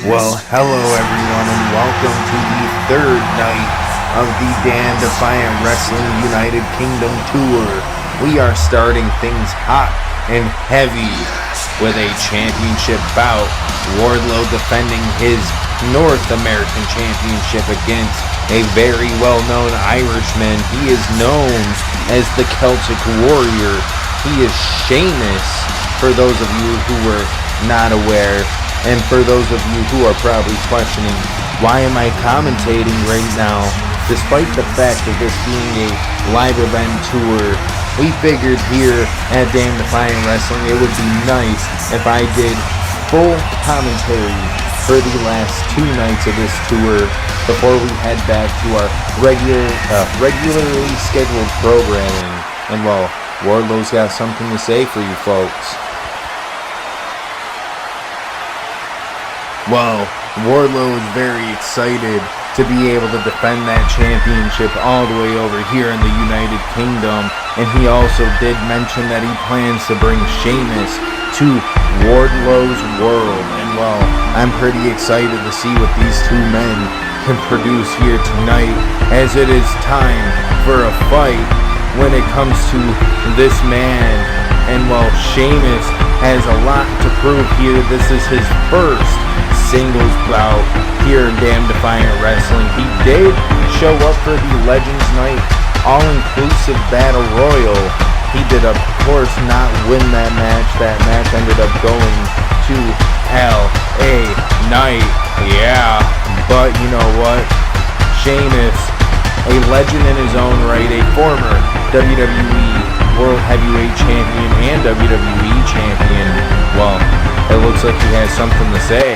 Well, hello everyone, and welcome to the third night of the Defiant Wrestling United Kingdom Tour. We are starting things hot and heavy with a championship bout. Wardlow defending his North American Championship against a very well-known Irishman. He is known as the Celtic Warrior. He is Sheamus, for those of you who were not aware. And for those of you who are probably questioning, why am I commentating right now? Despite the fact of this being a live event tour, we figured here at Damn Defiant Wrestling it would be nice if I did full commentary for the last two nights of this tour before we head back to our regularly scheduled programming. And well, Wardlow's got something to say for you folks. Well, Wardlow is very excited to be able to defend that championship all the way over here in the United Kingdom, and he also did mention that he plans to bring Sheamus to Wardlow's world. And well, I'm pretty excited to see what these two men can produce here tonight, as it is time for a fight when it comes to this man. And well, Sheamus has a lot to prove here. This is his first singles bout here in Damn Defiant Wrestling. He did show up for the Legends Night all-inclusive Battle Royal. He did, of course, not win that match. That match ended up going to LA Knight. Yeah, but you know what? Sheamus, a legend in his own right, a former WWE World Heavyweight Champion and WWE Champion. Well, it looks like he has something to say.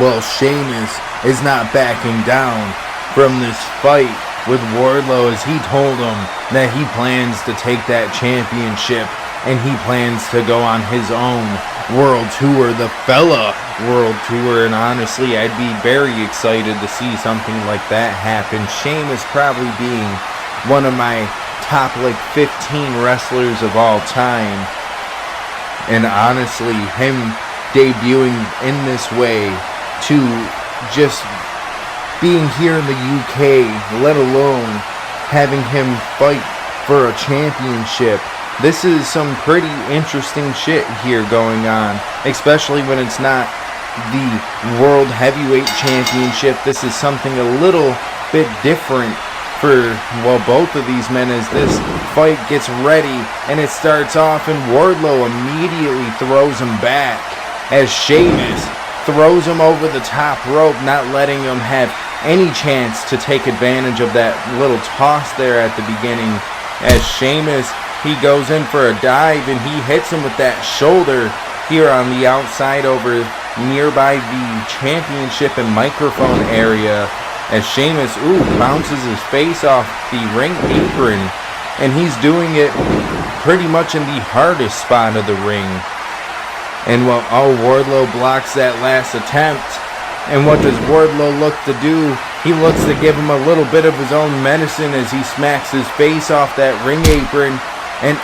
Well, Sheamus is not backing down from this fight with Wardlow, as he told him that he plans to take that championship and he plans to go on his own world tour, the Fella World Tour. And honestly, I'd be very excited to see something like that happen. Sheamus probably being one of my top 15 wrestlers of all time. And honestly, him debuting in this way, to just being here in the UK, let alone having him fight for a championship. This is some pretty interesting shit here going on, especially when it's not the World Heavyweight Championship. This is something a little bit different for, well, both of these men, as this fight gets ready and it starts off and Wardlow immediately throws him back as Sheamus throws him over the top rope, not letting him have any chance to take advantage of that little toss there at the beginning. As Sheamus, he goes in for a dive and he hits him with that shoulder here on the outside over nearby the championship and microphone area. As Sheamus, bounces his face off the ring apron, and he's doing it pretty much in the hardest spot of the ring. And well, Wardlow blocks that last attempt. And what does Wardlow look to do? He looks to give him a little bit of his own medicine as he smacks his face off that ring apron. And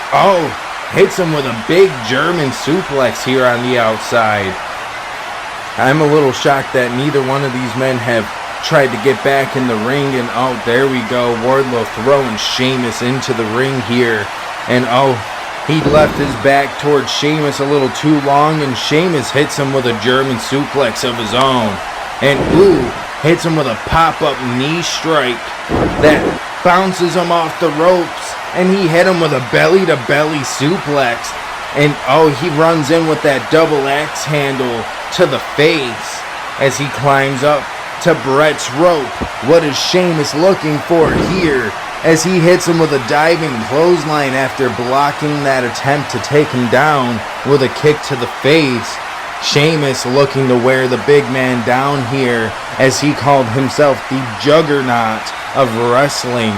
hits him with a big German suplex here on the outside. I'm a little shocked that neither one of these men have tried to get back in the ring. And there we go. Wardlow throwing Sheamus into the ring here. And he left his back towards Sheamus a little too long, and Sheamus hits him with a German suplex of his own. And hits him with a pop-up knee strike that bounces him off the ropes, and he hit him with a belly-to-belly suplex. And he runs in with that double axe handle to the face as he climbs up to Brett's rope. What is Sheamus looking for here? As he hits him with a diving clothesline after blocking that attempt to take him down with a kick to the face. Sheamus looking to wear the big man down here, as he called himself the juggernaut of wrestling.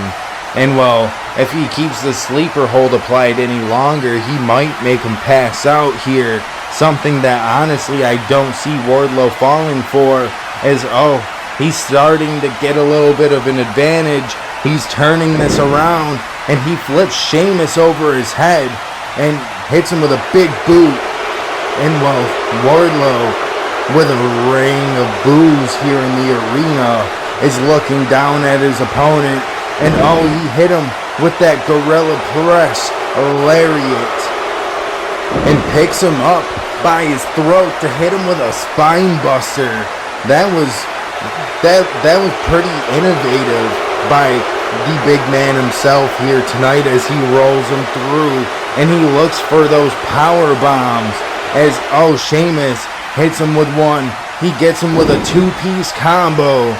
And well, if he keeps the sleeper hold applied any longer, he might make him pass out here. Something that honestly I don't see Wardlow falling for, as he's starting to get a little bit of an advantage He's turning this around, and he flips Sheamus over his head and hits him with a big boot. And while Wardlow, with a ring of boos here in the arena, is looking down at his opponent, and he hit him with that gorilla press lariat and picks him up by his throat to hit him with a spine buster. That was pretty innovative by the big man himself here tonight as he rolls him through, and he looks for those power bombs as Sheamus hits him with one. He gets him with a two-piece combo.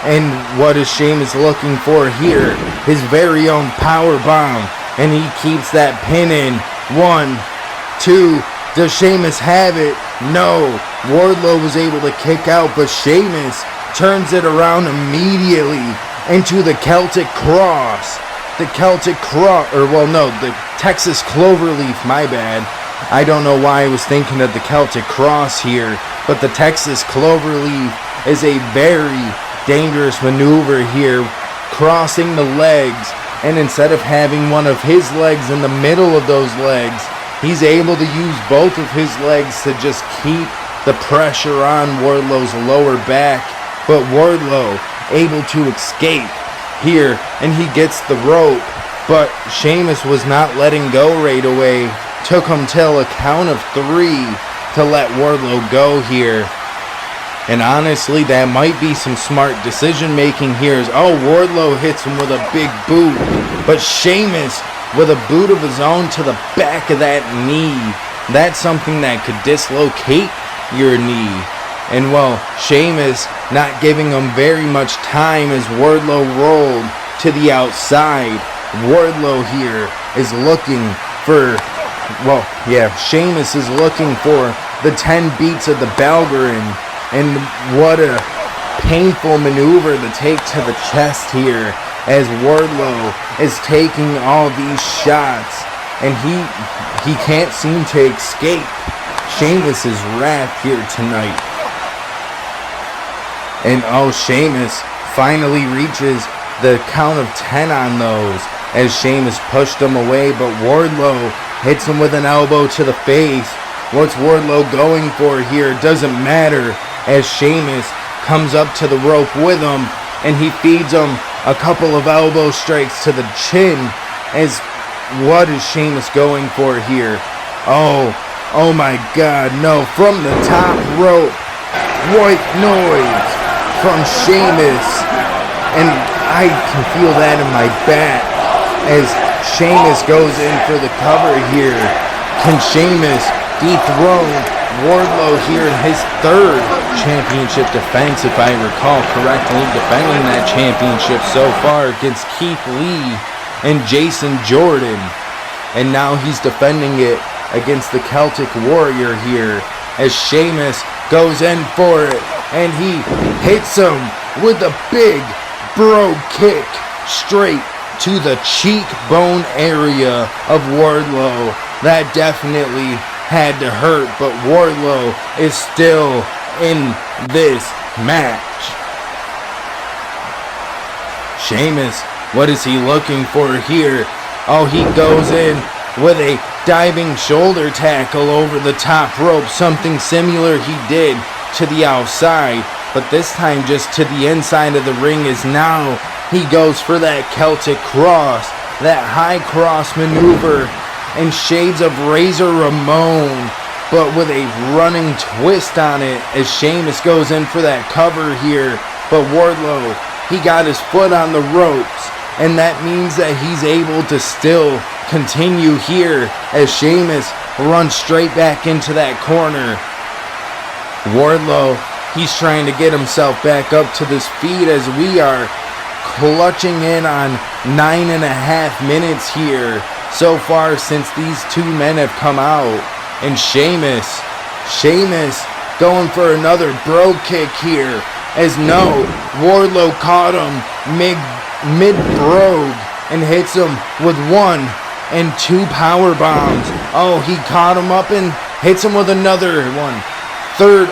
And what is Sheamus looking for here? His very own power bomb. And he keeps that pin in. 1, 2. Does Sheamus have it? No. Wardlow was able to kick out, but Sheamus turns it around immediately into the Celtic Cross. The Texas Cloverleaf, my bad. I don't know why I was thinking of the Celtic Cross here, but the Texas Cloverleaf is a very dangerous maneuver here, crossing the legs, and instead of having one of his legs in the middle of those legs, he's able to use both of his legs to just keep the pressure on Wardlow's lower back. But Wardlow able to escape here, and he gets the rope, but Sheamus was not letting go right away. Took him till a count of 3 to let Wardlow go here. And honestly, that might be some smart decision making here. Wardlow hits him with a big boot, but Sheamus with a boot of his own to the back of that knee. That's something that could dislocate your knee. And Sheamus not giving him very much time as Wardlow rolled to the outside. Wardlow here is looking for, Sheamus is looking for the 10 beats of the Belgrin. And what a painful maneuver to take to the chest here as Wardlow is taking all these shots, and he can't seem to escape Sheamus's wrath here tonight. And Sheamus finally reaches the count of 10 on those as Sheamus pushed him away, but Wardlow hits him with an elbow to the face. What's Wardlow going for here? Doesn't matter, as Sheamus comes up to the rope with him, and he feeds him a couple of elbow strikes to the chin. As what is Sheamus going for here? Oh my God, no, from the top rope. White noise from Sheamus, and I can feel that in my back as Sheamus goes in for the cover here. Can Sheamus dethrone Wardlow here in his 3rd championship defense, if I recall correctly, defending that championship so far against Keith Lee and Jason Jordan. And now he's defending it against the Celtic Warrior here as Sheamus goes in for it, and he hits him with a big bro kick straight to the cheekbone area of Wardlow. That definitely had to hurt, but Wardlow is still in this match. Sheamus, what is he looking for here? He goes in with a diving shoulder tackle over the top rope, something similar he did to the outside, but this time just to the inside of the ring. Is now he goes for that Celtic cross, that high cross maneuver, and shades of Razor Ramon, but with a running twist on it as Sheamus goes in for that cover here. But Wardlow, he got his foot on the ropes, and that means that he's able to still continue here as Sheamus runs straight back into that corner. Wardlow, he's trying to get himself back up to his feet as we are clutching in on 9.5 minutes here so far since these two men have come out. And Sheamus going for another bro kick here, as no, Wardlow caught him mid-brogue and hits him with 1 and 2 power bombs. He caught him up and hits him with another one. Third,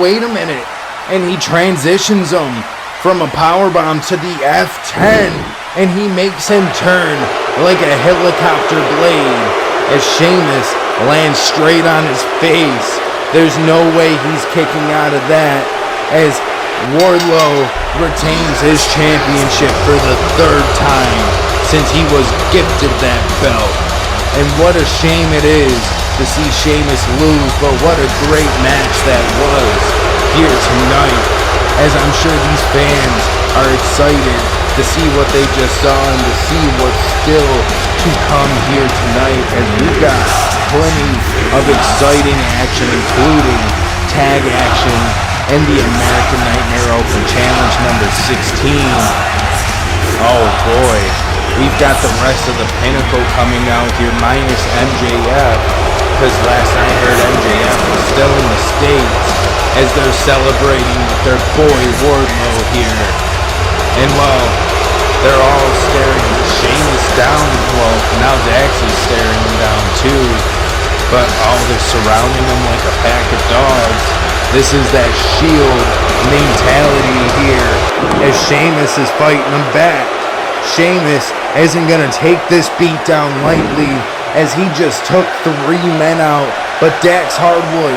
wait a minute, and he transitions him from a powerbomb to the F10, and he makes him turn like a helicopter blade as Sheamus lands straight on his face. There's no way he's kicking out of that, as Wardlow retains his championship for the third time since he was gifted that belt. And what a shame it is to see Sheamus lose, but what a great match that was here tonight, as I'm sure these fans are excited to see what they just saw and to see what's still to come here tonight, as we got plenty of exciting action, including tag action and the American Nightmare Open Challenge number 16. Oh boy, we've got the rest of the Pinnacle coming out here, minus MJF, because last I heard MJF was still in the States as they're celebrating with their boy Wardlow here. And well, they're all staring Sheamus down. Well, now Dax is staring him down too, but they're surrounding him like a pack of dogs. This is that Shield mentality here, as Sheamus is fighting him back. Sheamus isn't going to take this beat down lightly, as he just took 3 men out, but Dax Hardwood,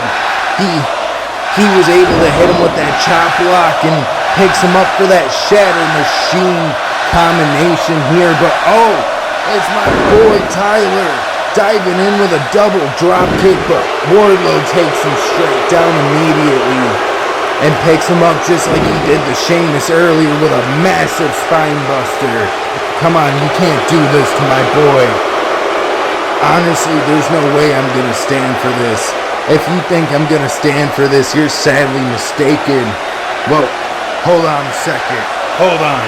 he was able to hit him with that chop block and picks him up for that Shatter Machine combination here, but it's my boy Tyler diving in with a double drop kick, but Wardlow takes him straight down immediately and picks him up just like he did to Sheamus earlier with a massive spine buster. Come on, you can't do this to my boy. Honestly, there's no way I'm gonna stand for this. If you think I'm gonna stand for this, you're sadly mistaken. Well, hold on a second. Hold on.